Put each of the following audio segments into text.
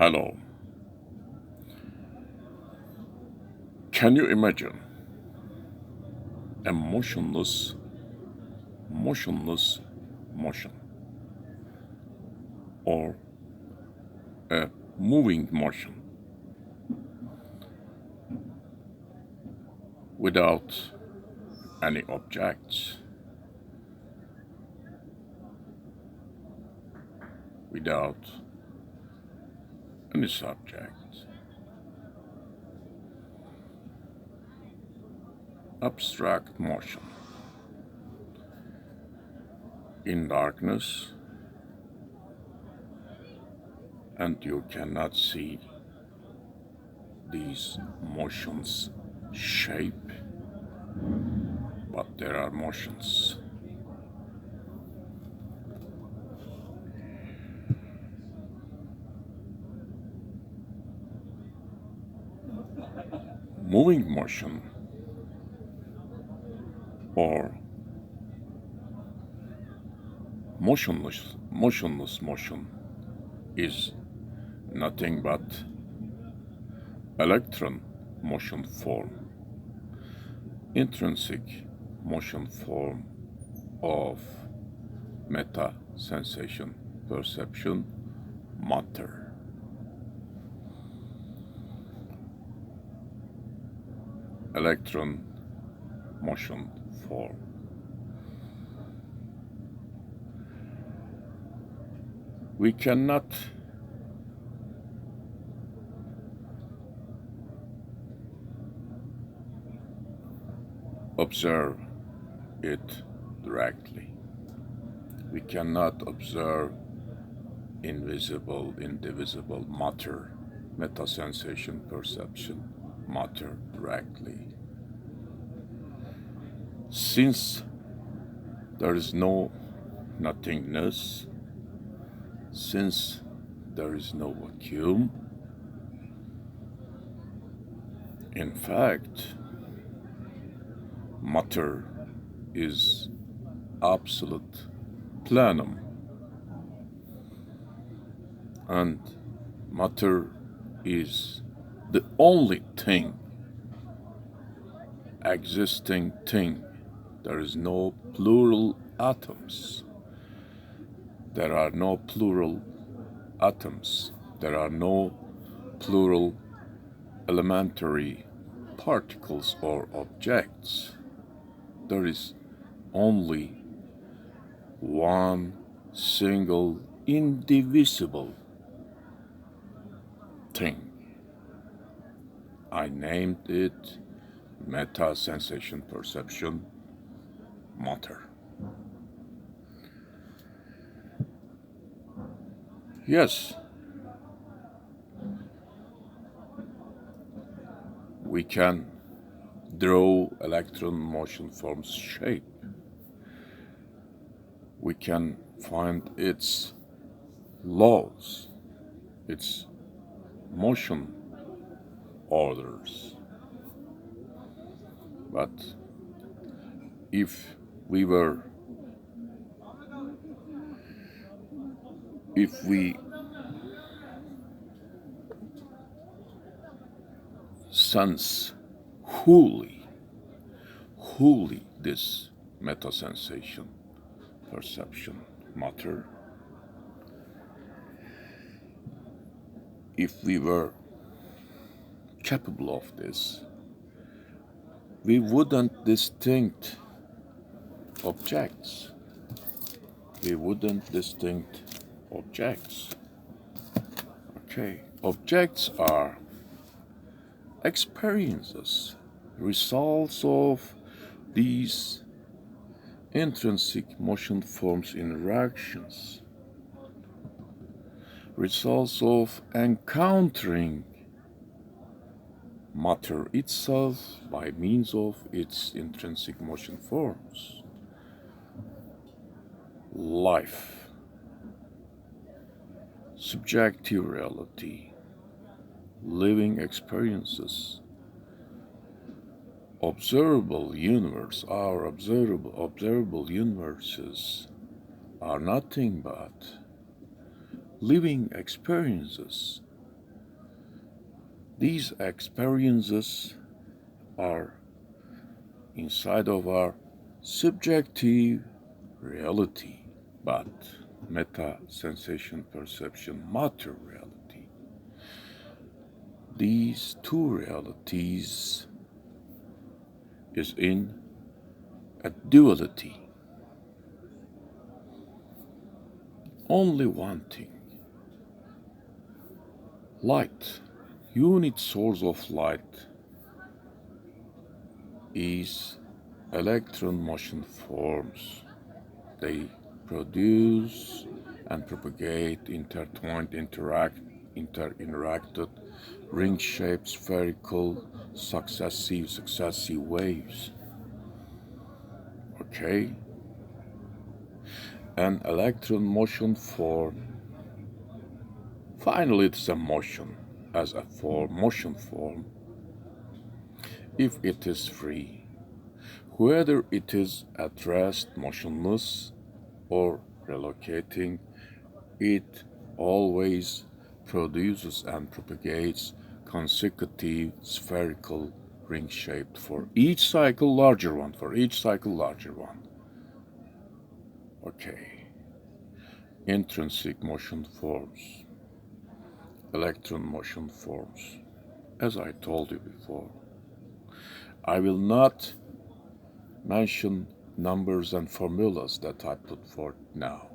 Hello. Can you imagine a motionless motion, or a moving motion without any objects, without any subject, abstract motion in darkness, and you cannot see these motions shape, but there are motions. Moving motion or motionless motion is nothing but electron motion form, intrinsic motion form of meta sensation perception matter. Electron motion form. We cannot observe it directly. We cannot observe invisible, indivisible matter, meta sensation perception matter directly. Since there is no nothingness, since there is no vacuum, in fact, matter is absolute plenum, and matter is the only thing, existing thing. There is no plural atoms. There are no plural atoms. There are no plural elementary particles or objects. There is only one single indivisible thing. I named it meta sensation perception matter. Yes, we can draw electron motion form's shape. We can find its laws, its motion orders. But if we sense wholly this meta sensation perception matter, if we were capable of this, we wouldn't distinct objects. We wouldn't distinct objects. Okay, objects are experiences, results of these intrinsic motion forms interactions, results of encountering matter itself by means of its intrinsic motion forms. Life, subjective reality, living experiences, observable universe, our observable universes are nothing but living experiences These experiences are inside of our subjective reality, but meta sensation perception matter reality. These two realities is in a duality. Only one thing. Light, unit source of light, is electron motion forms. They produce and propagate intertwined, interacted, ring-shaped, spherical, successive waves. Okay? An electron motion form, finally it's a motion, as a motion form, if it is free, whether it is at rest, motionless, or relocating, it always produces and propagates consecutive spherical ring-shaped for each cycle larger one, Okay. Intrinsic motion forms, electron motion forms. As I told you before, I will not mention numbers and formulas that I put forth now.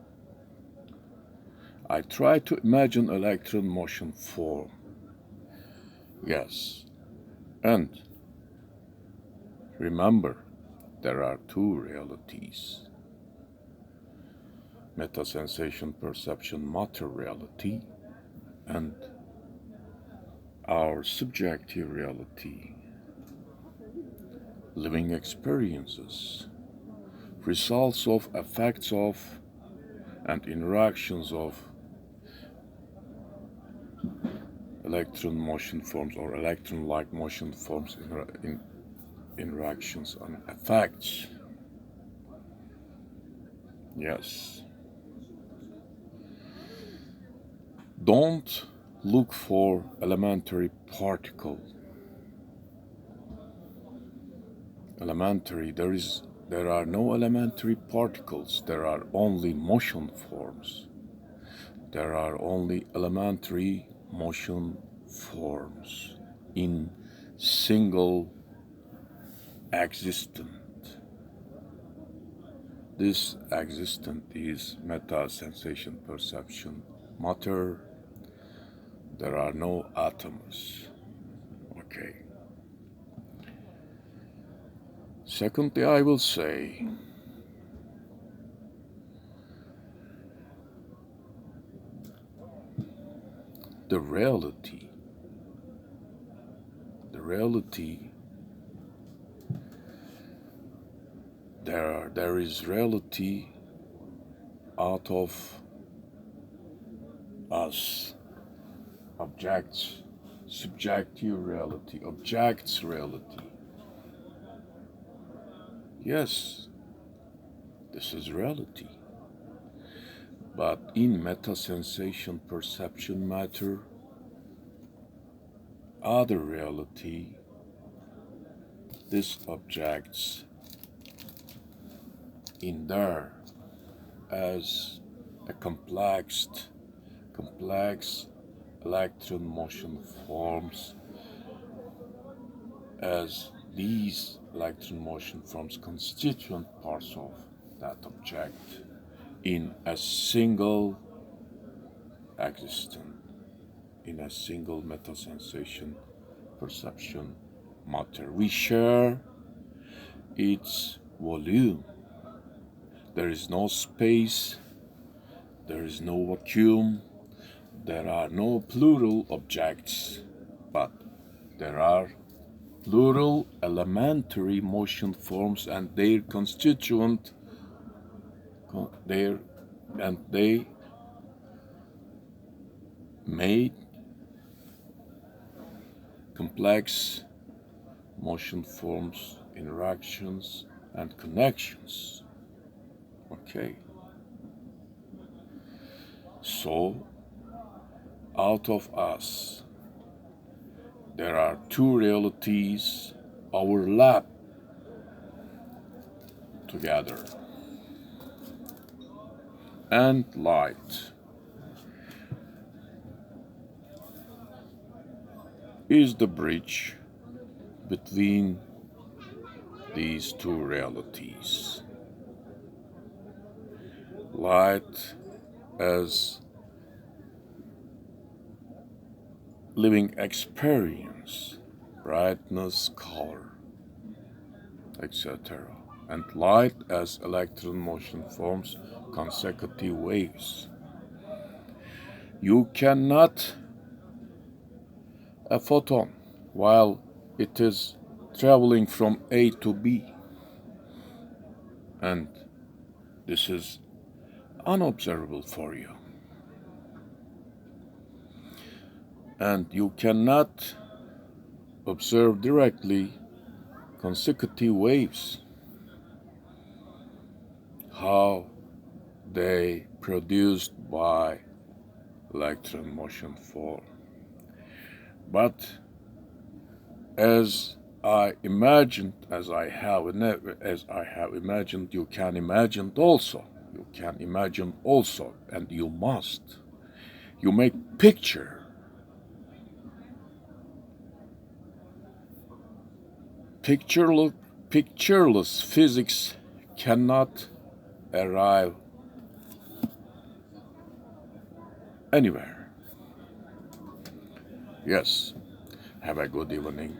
I try to imagine electron motion form. Yes. And remember, there are two realities. Meta sensation perception matter reality and our subjective reality. Living experiences, results of, effects of, and interactions of electron motion forms or electron-like motion forms in interactions and effects. Yes. Don't look for elementary particle. There are no elementary particles. There are only motion forms. There are only elementary motion forms in single existent. This existent is meta sensation perception matter. There are no atoms. Okay. Secondly, I will say the reality, there is reality out of us, objects, subjective reality, objects reality. Yes, this is reality. But in meta sensation perception matter, other reality, this objects in there as a complex electron motion forms, as these electron motion forms constituent parts of that object in a single existence, in a single meta sensation perception matter. We share its volume. There is no space, there is no vacuum, there are no plural objects, but there are plural elementary motion forms and their constituent, they made complex motion forms, interactions, and connections. Okay. So, out of us, there are two realities overlap together. And light is the bridge between these two realities. Light as living experience, brightness, color, etc. And light as electron motion forms consecutive waves. You cannot a photon while it is traveling from A to B, and this is unobservable for you. And you cannot observe directly consecutive waves, how they produced by electron motion form. But as I imagined, as I have imagined, you can imagine also. You can imagine also, and you must. You make picture. Pictureless physics cannot arrive anywhere. Yes, have a good evening.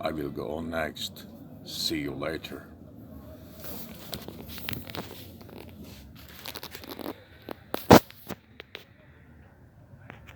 I will go on next. See you later.